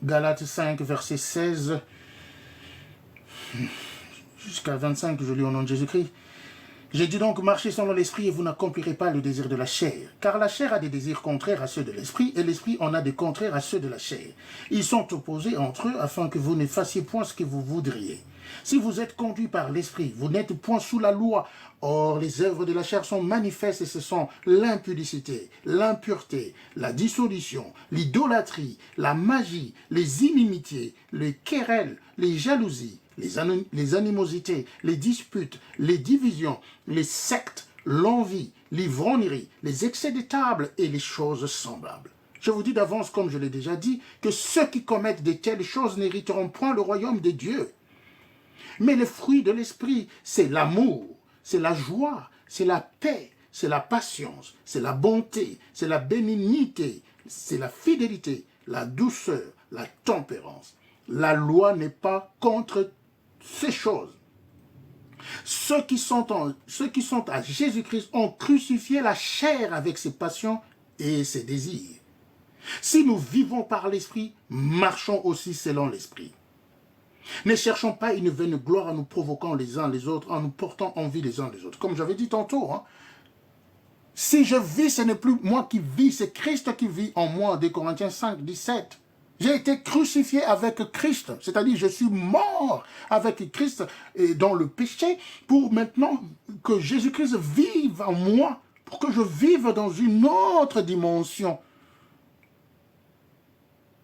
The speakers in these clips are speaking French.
Galates 5, verset 16 jusqu'à 25, je lis au nom de Jésus-Christ. J'ai dit donc, marchez selon l'esprit et vous n'accomplirez pas le désir de la chair. Car la chair a des désirs contraires à ceux de l'esprit et l'esprit en a des contraires à ceux de la chair. Ils sont opposés entre eux afin que vous ne fassiez point ce que vous voudriez. Si vous êtes conduit par l'esprit, vous n'êtes point sous la loi. Or, les œuvres de la chair sont manifestes et ce sont l'impudicité, l'impureté, la dissolution, l'idolâtrie, la magie, les inimitiés, les querelles, les jalousies, les animosités, les disputes, les divisions, les sectes, l'envie, l'ivrognerie, les excès de table et les choses semblables. Je vous dis d'avance, comme je l'ai déjà dit, que ceux qui commettent de telles choses n'hériteront point le royaume de Dieu. Mais le fruit de l'esprit, c'est l'amour, c'est la joie, c'est la paix, c'est la patience, c'est la bonté, c'est la bénignité, c'est la fidélité, la douceur, la tempérance. La loi n'est pas contre ces choses. Ceux qui sont à Jésus-Christ ont crucifié la chair avec ses passions et ses désirs. Si nous vivons par l'esprit, marchons aussi selon l'esprit. Ne cherchons pas une vaine gloire en nous provoquant les uns les autres, en nous portant envie les uns les autres. Comme j'avais dit tantôt, si je vis, ce n'est plus moi qui vis, c'est Christ qui vit en moi, 2 Corinthiens 5, 17. J'ai été crucifié avec Christ, c'est-à-dire je suis mort avec Christ dans le péché pour maintenant que Jésus-Christ vive en moi, pour que je vive dans une autre dimension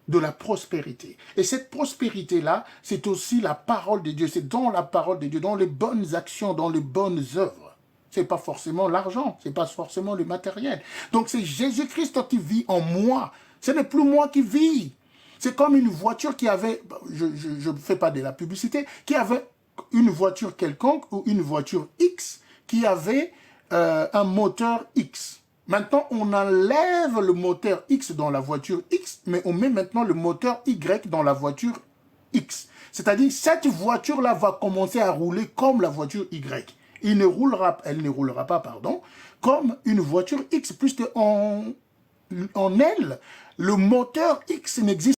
de la prospérité. Et cette prospérité-là, c'est aussi la parole de Dieu. C'est dans la parole de Dieu, dans les bonnes actions, dans les bonnes œuvres. Ce n'est pas forcément l'argent, ce n'est pas forcément le matériel. Donc c'est Jésus-Christ qui vit en moi. Ce n'est plus moi qui vis. C'est comme une voiture qui avait, je ne fais pas de la publicité, qui avait une voiture quelconque ou une voiture X qui avait un moteur X. Maintenant, on enlève le moteur X dans la voiture X, mais on met maintenant le moteur Y dans la voiture X. C'est-à-dire, cette voiture-là va commencer à rouler comme la voiture Y. Elle ne roulera pas, comme une voiture X, puisque en elle, le moteur X n'existe